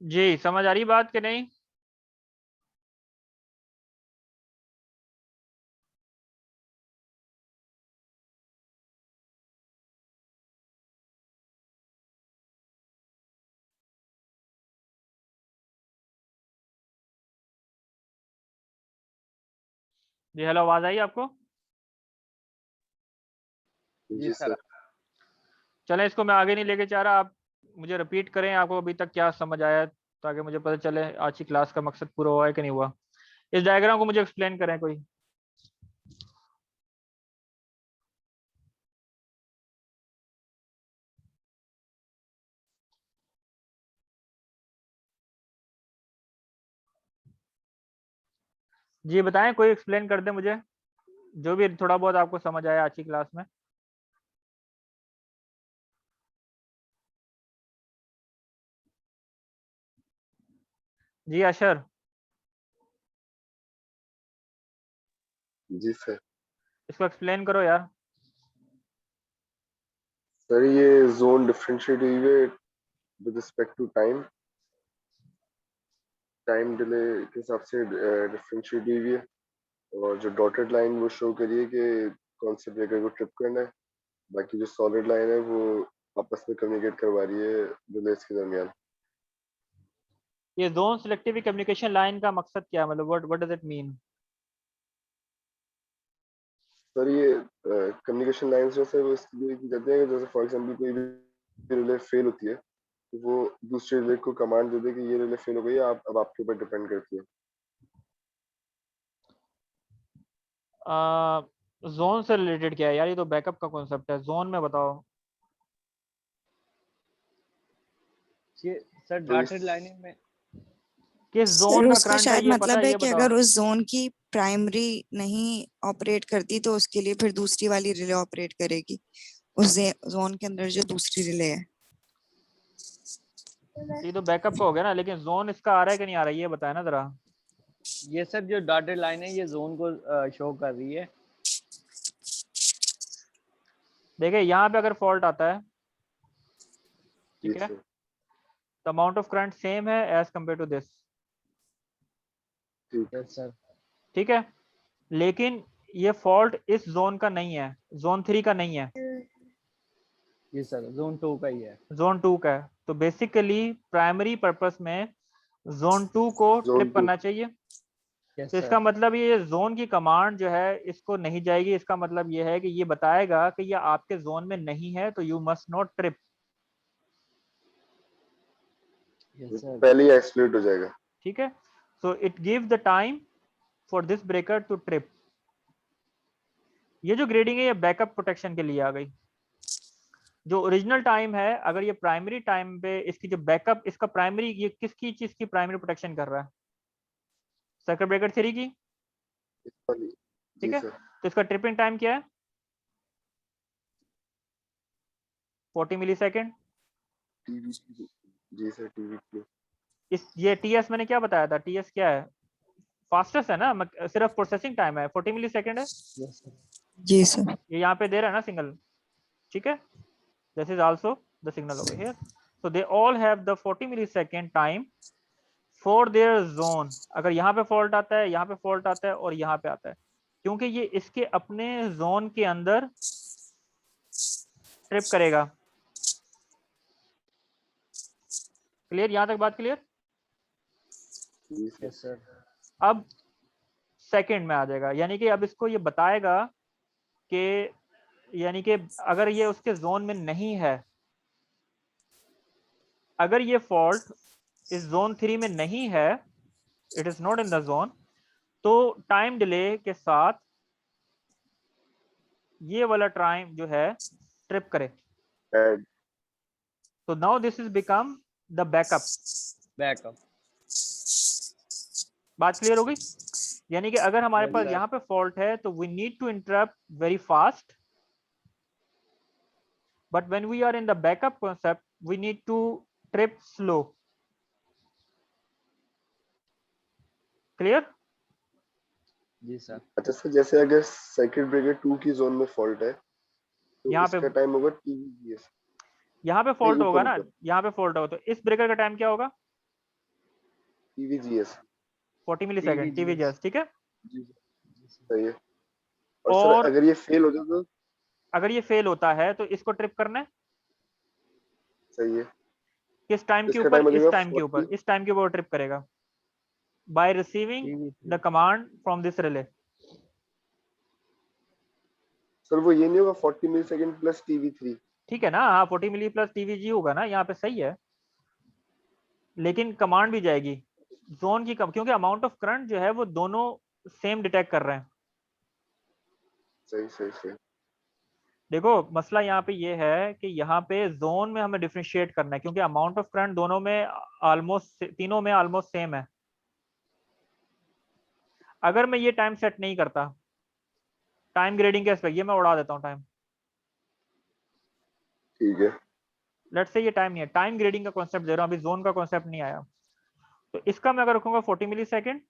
जी समझ आ रही बात कि नहीं? जी हेलो, आवाज आई आपको? जी सर। चलें, इसको मैं आगे नहीं लेके जा रहा। आप मुझे रिपीट करें आपको अभी तक क्या समझ आया, ताकि मुझे पता चले आज की क्लास का मकसद पूरा हुआ है कि नहीं हुआ। इस डायग्राम को मुझे एक्सप्लेन करें कोई। जी बताएं, कोई एक्सप्लेन कर दे मुझे, जो भी थोड़ा बहुत आपको समझ आया आज की क्लास में। जी अशर, जी सर। इसको एक्सप्लेन करो यार। सर ये जोन डिफरेंशिएट हुई है with respect to time, time delay के हिसाब से डिफरेंशिएट हुई है। और जो डॉटेड लाइन वो शो करिए कि कौन से ब्रेकर को ट्रिप करना है। बाकी जो सॉलिड लाइन है वो आपस में कम्युनिकेट करवा रही है रिलेस के दरमियान। ये जोन सिलेक्टिव कम्युनिकेशन लाइन का मकसद क्या है, मतलब what does it mean? Sir ये कम्युनिकेशन लाइंस जो है वो इसलिए की जाती है कि जैसे फॉर एग्जांपल कोई भी रिले फेल होती है तो वो दूसरे रिले को कमांड दे दे कि ये रिले फेल हो गई है, आप अब आपके ऊपर डिपेंड करती है। जोन से रिलेटेड क्या है यार? ये तो बैकअप का कॉन्सेप्ट है, जोन में बताओ। ये सर तो डॉटेड इस लाइनिंग में किस सर जोन का उसका करंट है शायद ये पता मतलब है, है ये कि बताओ। अगर उस जोन की प्राइमरी नहीं ऑपरेट करती तो उसके लिए फिर दूसरी वाली रिले ऑपरेट करेगी, उस जोन के अंदर जो दूसरी रिले है। ये तो बैकअप का हो गया ना, लेकिन जोन इसका आ रहा है कि नहीं आ रहा है, ये बताया ना जरा। ये सर जो डॉटेड लाइन है ये जोन को शो कर रही है। देखिए यहाँ पे अगर फॉल्ट आता है, जी ठीक है, sir. The amount of current same है एज कम्पेयर टू दिस, ठीक है। Yes sir. ठीक है। लेकिन ये फॉल्ट इस जोन का नहीं है, जोन 3 का नहीं है, ये सर जोन 2 का ही है। जोन 2 का है। तो बेसिकली प्राइमरी पर्पस में जोन 2 को जोन ट्रिप टू। करना चाहिए। तो यस इसका सर। मतलब ये जोन की कमांड जो है इसको नहीं जाएगी। इसका मतलब ये है कि ये बताएगा कि ये आपके जोन में नहीं है, तो you must not trip. Yes sir. पहले ही आइसोलेट हो जाएगा। ठीक है, so it give the time for this breaker to trip. ये जो ग्रेडिंग है ये बैकअप प्रोटेक्शन के लिए आ गई। जो ओरिजिनल टाइम है, अगर ये प्राइमरी टाइम पे इसकी जो बैकअप, इसका प्राइमरी, ये किसकी चीज की प्राइमरी प्रोटेक्शन कर रहा है? सर्किट ब्रेकर 3 की, इस वाली। ठीक जी है। सर। तो इसका ट्रिपिंग टाइम क्या है? 40 मिली सेकेंड। टीवी। जी सर टीवी की। इस ये टीएस मैंने क्या बताया था, टीएस क्या है? फास्टेस्ट है ना, सिर्फ प्रोसेसिंग टाइम है, 40 मिली सेकेंड है। Yes sir. जी सर। ये यहाँ पे दे रहा है ना सिग्नल, ठीक है। This is also the signal over here. So they all have the 40 millisecond time for their zone. अगर यहाँ पे फॉल्ट आता है, यहाँ पे फॉल्ट आता है और यहाँ पे आता है, क्योंकि ये इसके अपने जोन के अंदर ट्रिप करेगा। क्लियर? यहाँ तक बात क्लियर? जी सर। Yes sir. अब सेकंड में आ जाएगा, यानी कि अब इसको ये बताएगा कि, यानी कि अगर ये उसके जोन में नहीं है, अगर ये फॉल्ट इस जोन 3 में नहीं है, it is not in the zone, तो टाइम डिले के साथ ये वाला टाइम जो है ट्रिप करे। ऐड। तो now this is become the backup. Backup. बात क्लियर हो गई? यानी कि अगर हमारे यस पास सर। यहाँ पे फॉल्ट है तो we need to interrupt very fast, but when we are in the backup concept we need to trip slow. Clear? जी सर। अच्छा सर, जैसे अगर सर्किट ब्रेकर 2 की जोन में फॉल्ट है तो यहाँ पे, इसका टाइम होगा टीवी। यहाँ पे नहीं फॉल्ट होगा ऊपर ना, ऊपर। यहाँ पे फॉल्ट होगा तो इस ब्रेकर का टाइम क्या होगा? TVGS 40 मिली सेकेंड TVGS, ठीक है। जी सही है। और सर और अगर ये फेल हो जाए तो? अगर ये फेल होता है तो इसको ट्रिप करना है सही है। किस टाइम के इसका ऊपर, टाइम हो इस जाएगा टाइम के ऊपर, 40। इस टाइम के ऊपर ट्रिप करेगा by receiving the command from this relay. Sir वो ये नहीं होगा 40 मिली सेकेंड प्लस TV3? ठीक है ना, हाँ 40 मिली प्लस TVG होगा ना, यहाँ पे सही है, लेकिन कमांड भी जाएगी जोन की क्योंकि अमाउंट ऑफ करंट जो है वो दोनों सेम डिटेक्ट कर रहे हैं। सही सही सही। देखो मसला यहाँ पे ये है कि यहाँ पे जोन में हमें डिफरेंशिएट करना है क्योंकि अमाउंट ऑफ करंट दोनों में ऑलमोस्ट, तीनों में ऑलमोस्ट सेम है। अगर मैं ये टाइम सेट नहीं करता, टाइम ग्रेडिंग के एस्पेक्ट, ये मैं उड़ा देता हूँ टाइम, ठीक है। लेट्स से ये टाइम नहीं है, टाइम ग्रेडिंग का कॉन्सेप्ट दे रहा हूँ, अभी जोन का कॉन्सेप्ट नहीं आया। तो इसका मैं अगर रखूंगा 40 millisecond,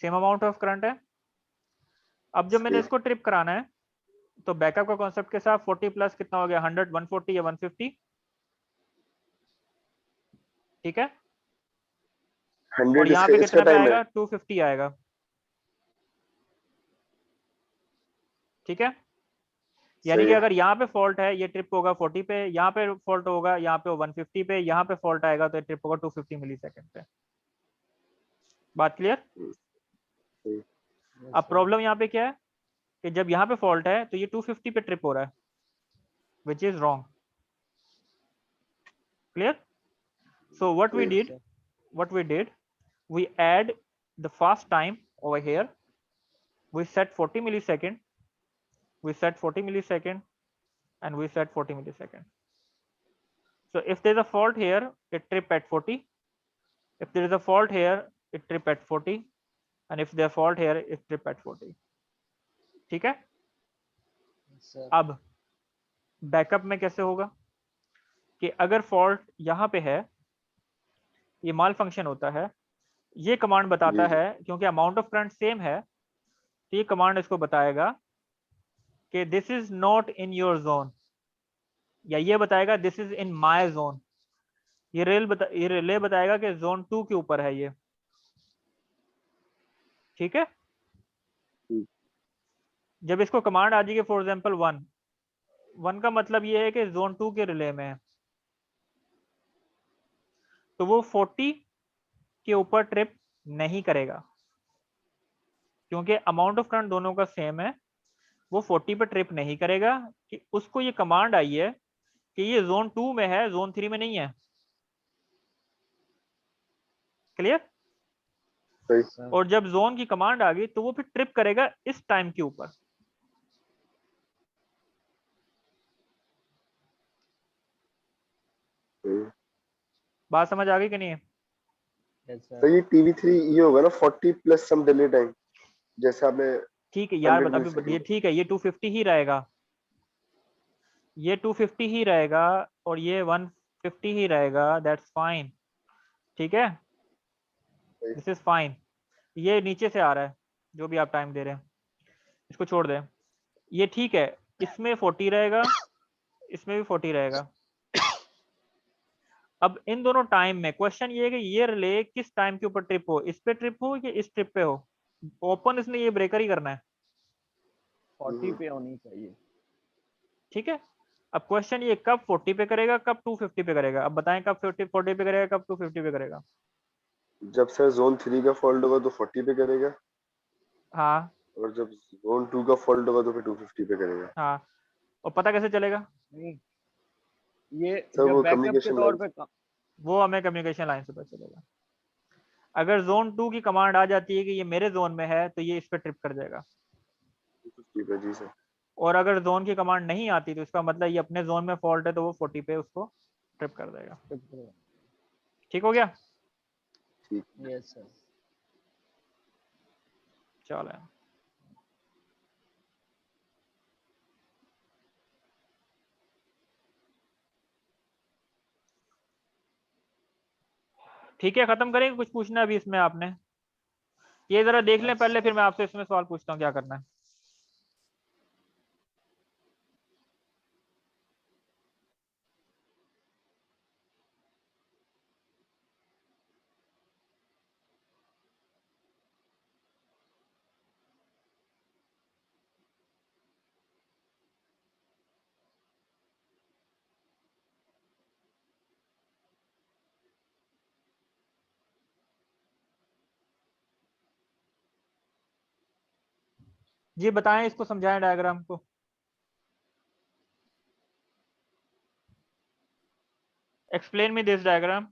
same amount of current है। अब जब मैंने सही। इसको ट्रिप कराना है तो बैकअप का कॉन्सेप्ट के साथ 40 प्लस कितना हो गया, 100, 140 या 150, ठीक है। और 100 यहाँ इसका पे इसका कितना पे टाइम है। आएगा, 250 आएगा, ठीक है। यानी सही कि है। अगर यहाँ पे फॉल्ट है ये ट्रिप होगा 40 पे, यहाँ पे फॉल्ट होगा यहाँ पे 150 पे, यहाँ पे फॉल्ट आएगा तो ये ट्रिप होगा 250 मिली सेकेंड पे। बात क्लियर। सही। अब प्रॉब्लम यहाँ पे क्या है कि जब यहाँ पे फॉल्ट है तो ये 250 पे ट्रिप हो रहा है, which is wrong. Clear. So what we did, we add the fast time over here, we set 40 millisecond, we set 40 millisecond, and we set 40 millisecond. So if there's a fault here, it trip at 40. If there is a fault here, it trip at 40, and if there's a fault here, it trip at 40. ठीक है। अब backup में कैसे होगा कि अगर fault यहाँ पे है, ये माल फंक्शन होता है, ये कमांड बताता जी जी। है क्योंकि अमाउंट ऑफ करंट सेम है, तो ये कमांड इसको बताएगा कि this is not in your zone, या ये बताएगा this is in my zone. ये रिले बताएगा कि जोन 2 के ऊपर है ये, ठीक है। जब इसको कमांड आ जाएगी फॉर एग्जांपल 1 का मतलब ये है कि जोन 2 के रिले में है, तो वो 40 के ऊपर ट्रिप नहीं करेगा क्योंकि अमाउंट ऑफ करंट दोनों का सेम है, वो 40 पे ट्रिप नहीं करेगा कि उसको ये कमांड आई है कि ये जोन 2 में है, जोन 3 में नहीं है। क्लियर। सही। और जब जोन की कमांड आ गई तो वो फिर ट्रिप करेगा इस टाइम के ऊपर। सही। बात समझ आ गई कि नहीं है। सर ये TV3 ये होगा ना 40 प्लस सम डिले टाइम, जैसे आपने ठीक है यार, 100 बता मिली अभी ये सेकेंड। ठीक है, ये 250 ही रहेगा, ये 250 ही रहेगा और ये 150 ही रहेगा, दैट्स फाइन, ठीक है, दिस इज फाइन। ये नीचे से आ रहा है जो भी आप टाइम दे रहे हैं, इसको छोड़ दें, ये ठीक है, इसमें 40 रहेगा, इसमें भी 40 रहेगा। अब इन दोनों टाइम में क्वेश्चन ये है कि ये रिले किस टाइम के ऊपर ट्रिप हो, इस पे ट्रिप हो या इस ट्रिप पे हो। ओपन इसने ये ब्रेकर ही करना है, 40 पे होनी चाहिए। ठीक है। अब क्वेश्चन ये कब 40 पे करेगा, कब 250 पे करेगा, अब बताएं कब 40 पे करेगा, कब 250 पे करेगा। जब सर जोन 3 का फॉल्ट होगा तो 40 पे करेगा, हाँ और जब जोन 2 का फॉल्ट होगा तो फिर 250 पे करेगा। हाँ, और पता कैसे चलेगा, नहीं, ये सर जब वो बैकअप के कम्युनिकेशन तौर लाइन। पे वो हमें कम्युनिकेशन लाइन से पता चलेगा। अगर जोन 2 की कमांड आ जाती है कि ये मेरे जोन में है तो ये इस पे ट्रिप कर जाएगा, 250 पे जी सर। और अगर जोन की कमांड नहीं आती तो इसका मतलब ये अपने जोन में फॉल्ट है तो वो 40 पे उसको ट्रिप कर देगा। ठीक हो गया। ठीक। Yes sir. चलो ठीक है, खत्म करेंगे, कुछ पूछना है अभी इसमें आपने, ये जरा देख लें पहले, फिर मैं आपसे इसमें सवाल पूछता हूँ क्या करना है। जी बताएं, इसको समझाएं डायग्राम को। Explain me this diagram.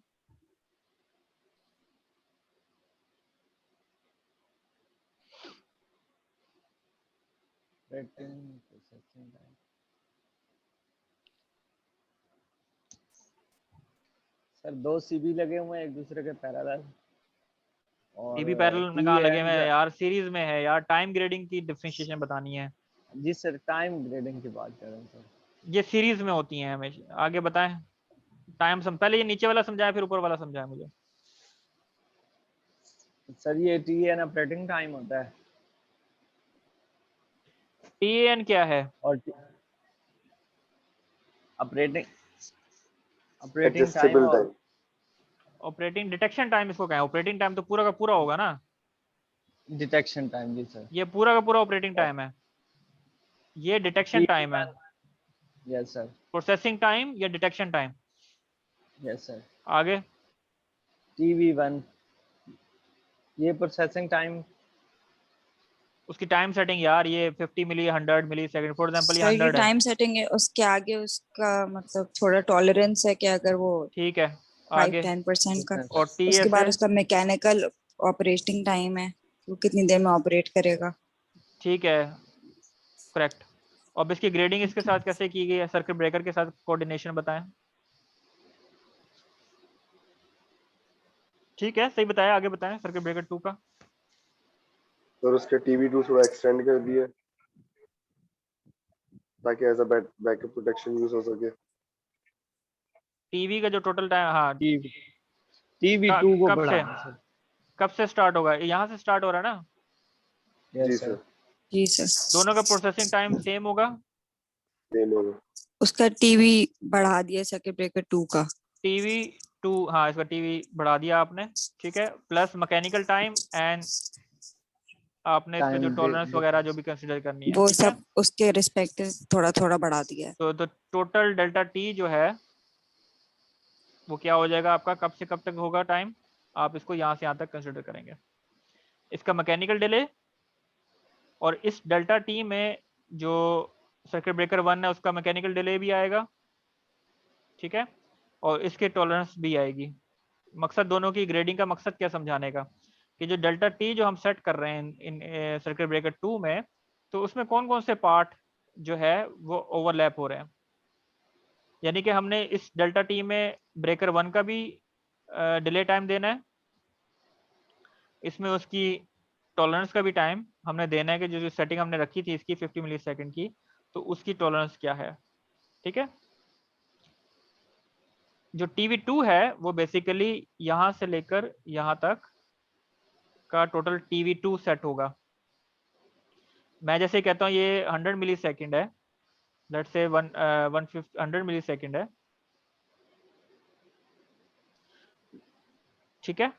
Sir 2 CB लगे हुए हैं एक दूसरे के पैरेलल, और टीबी पैरेलल में टी कहाँ लगे हुए हैं एंड यार, सीरीज में है यार। टाइम ग्रेडिंग की डिफरेंशिएशन बतानी है। जी सर टाइम ग्रेडिंग की बात कर रहे हैं सर। ये सीरीज में होती हैं हमेशा। आगे बताएं। टाइम पहले ये नीचे वाला समझाएं फिर ऊपर वाला समझाएं मुझे। सर ये टी एन ऑपरेटिंग टाइम होता है, टीएन क्या है? और ऑपरेटिंग ऑपरेटिंग टाइम एडजस्टेबल और टाइम। ऑपरेटिंग डिटेक्शन टाइम इसको कहें। ऑपरेटिंग टाइम तो पूरा का पूरा होगा ना, डिटेक्शन टाइम। जी सर। ये पूरा का पूरा ऑपरेटिंग टाइम है। ये डिटेक्शन टी टाइम है। Yes sir. प्रोसेसिंग टाइम या डिटेक्शन टाइम। Yes sir. आगे TV1 ये प्रोसेसिंग टाइम। उसकी टाइम सेटिंग यार, ये 50 मिली 100 मिली सेकंड फॉर एग्जांपल, ये सर ये 100 है। टाइम सेटिंग है, उसके आगे उसका मतलब थोड़ा टॉलरेंस है कि अगर वो ठीक है, 5 आगे 10% का, और उसके बाद टीएसए। उसका मैकेनिकल ऑपरेटिंग टाइम है, वो कितनी देर में ऑपरेट करेगा। ठीक है, करेक्ट। अब इसकी ग्रेडिंग इसके ठीक है। साथ कैसे की गई है? सर्किट ब्रेकर के साथ कोऑर्डिनेशन बताएं। ठीक है, सही बताया। आगे बताएं सर्किट ब्रेकर 2 का। और उसके TV2 थोड़ा एक्सटेंड कर दिया ताकि as a backup protection use हो सके। टीवी का जो टोटल टाइम, हाँ, TV2 को कब से बढ़ाना सर। कब से स्टार्ट होगा? यहाँ से स्टार्ट हो रहा है ना। जी यस सर। सर। जी सर। दोनों का प्रोसेसिंग टाइम सेम होगा। सेम होगा। उसका टीवी बढ़ा दिया सर्किट ब्रेकर 2 का। टीवी 2, हाँ इसका टीवी बढ़ा दिया आपने। ठीक है, प्लस मैकेनिकल टाइम एंड आपने इसमें जो टाइम टॉलरेंस वगैरह जो भी कंसीडर करनी है। वो ठीक है, सब उसके रिस्पेक्टिव थोड़ा थोड़ा बढ़ा दिया है। तो टोटल डेल्टा टी जो है वो क्या हो जाएगा आपका? कब से कब तक होगा टाइम? आप इसको यहाँ से यहाँ तक कंसीडर करेंगे। इसका मैकेनिकल डिले, और इस डेल्टा टी में जो सर्किट ब्रेकर 1 है उसका मैकेनिकल डिले भी आएगा। ठीक है, और इसके टॉलरेंस भी आएगी। मकसद दोनों की ग्रेडिंग का मकसद क्या समझाने का, कि जो डेल्टा टी जो हम सेट कर रहे हैं इन सर्किट ब्रेकर 2 में, तो उसमें कौन कौन से पार्ट जो है वो ओवरलैप हो रहे हैं। यानी कि हमने इस डेल्टा टी में ब्रेकर 1 का भी डिले टाइम देना है, इसमें उसकी टॉलरेंस का भी टाइम हमने देना है कि जो सेटिंग हमने रखी थी इसकी 50 मिली सेकेंड की, तो उसकी टॉलरेंस क्या है। ठीक है, जो TV2 है वो बेसिकली यहाँ से लेकर यहाँ तक का टोटल TV2 सेट होगा। मैं जैसे कहता हूँ ये 100 मिली सेकेंड है, लेट्स से 100 मिली सेकेंड है। ठीक है,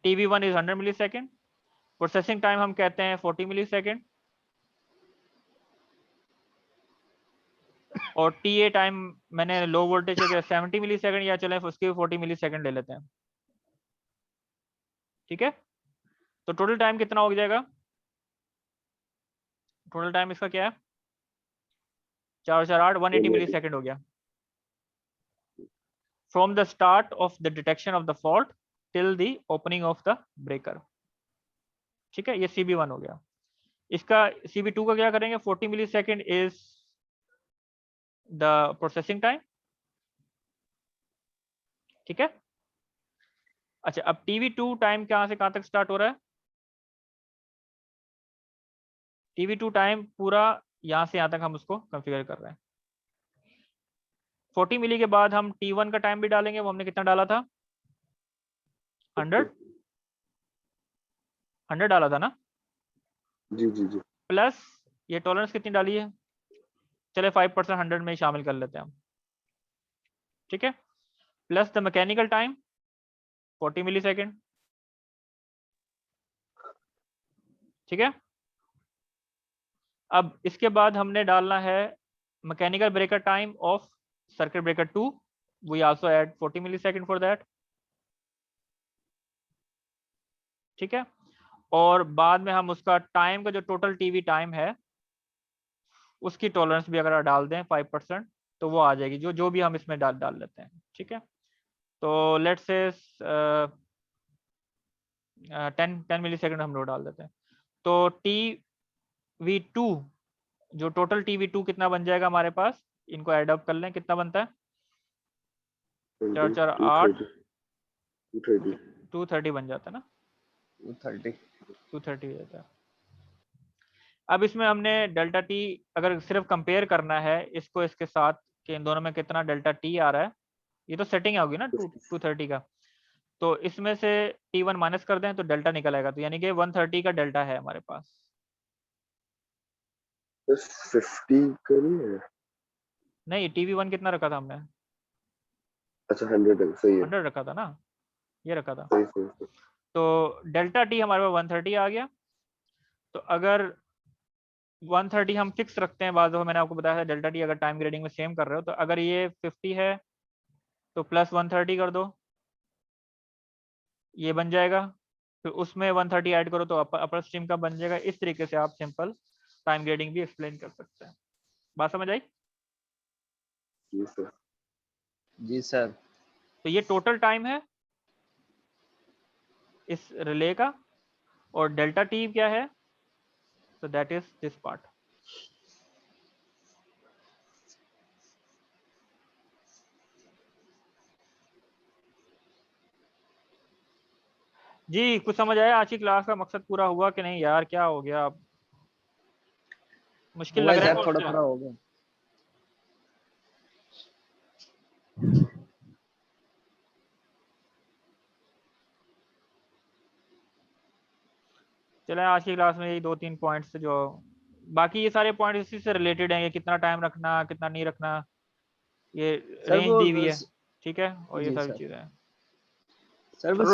TV1 is 100 millisecond. Processing time हम कहते हैं 40 मिली सेकेंड, और TA टाइम मैंने लो वोल्टेज के 70 मिली सेकेंड, या चले उसके 40 मिली सेकेंड ले लेते हैं। ठीक है, तो टोटल टाइम कितना हो जाएगा? टोटल टाइम इसका क्या है? 4 4 8 180 मिली सेकेंड हो गया, from the start of the detection of the fault till the opening of the breaker. ठीक है, ये CB1 हो गया। इसका CB2 का क्या करेंगे? 40 millisecond is the processing time. ठीक है, अच्छा अब TV2 टाइम कहाँ से कहाँ तक स्टार्ट हो रहा है? TV2 टाइम पूरा यहाँ से यहाँ तक हम उसको कंफिगर कर रहे हैं। 40 मिली के बाद हम T1 का टाइम भी डालेंगे, वो हमने कितना डाला था? 100 डाला था ना, जी जी जी। प्लस ये टॉलरेंस कितनी डाली है? चले 5% 100 में ही शामिल कर लेते हैं हम। ठीक है, plus the mechanical time 40 millisecond. ठीक है, अब इसके बाद हमने डालना है mechanical breaker time of circuit breaker 2, we also add 40 millisecond for that. ठीक है, और बाद में हम उसका टाइम का जो टोटल टीवी टाइम है उसकी टॉलरेंस भी अगर डाल दें 5%, तो वो आ जाएगी, जो जो भी हम इसमें डाल लेते हैं, ठीक है। तो लेट्स से 10 मिली सेकेंड हम लोग डाल देते हैं। तो TV2, जो टोटल TV2 कितना बन जाएगा हमारे पास, इनको एड अप कर लें, कितना बनता है, 4 4 8, 230 बन जाता है ना, 230। 230 हो जाता है। अब इसमें हमने डेल्टा टी अगर सिर्फ कंपेयर करना है इसको इसके साथ कि इन दोनों में कितना डेल्टा टी आ रहा है, ये तो सेटिंग होगी ना 230 का, तो इसमें से T1 माइनस कर दें तो डेल्टा निकल आएगा, तो यानी कि 130 का डेल्टा है हमारे पास। 50 का नहीं है? नहीं, TV1 कितना रखा था हमने, अच्छा 100 है, सही है, 100 रखा था ना, ये रखा था। सही सही सही। तो डेल्टा टी हमारे पास 130 आ गया। तो अगर 130 हम फिक्स रखते हैं, बाद मैंने आपको बताया था डेल्टा टी अगर टाइम ग्रेडिंग में सेम कर रहे हो, तो अगर ये 50 है तो प्लस 130 कर दो, ये बन जाएगा, फिर उसमें 130 ऐड करो तो अपर स्ट्रीम का बन जाएगा। इस तरीके से आप सिंपल टाइम ग्रेडिंग भी एक्सप्लेन कर सकते हैं। बात समझ आई? जी सर। जी सर। तो ये टोटल टाइम है इस रिले का, और डेल्टा टी क्या है, so that is this part। जी कुछ समझ आया? आज की क्लास का मकसद पूरा हुआ कि नहीं यार? क्या हो गया, अब मुश्किल हुआ लग है रहा है सर, थोड़ा क्वेश्चन? थोड़ा हो गया। चले आज की क्लास में यही 2-3 पॉइंट्स, जो बाकी ये सारे पॉइंट इसी से रिलेटेड हैं, कि कितना टाइम रखना, कितना नहीं रखना, ये सर रेंज वो दी हुई है, ठीक है, और ये जी सारी सर। चीजें हैं। सर वो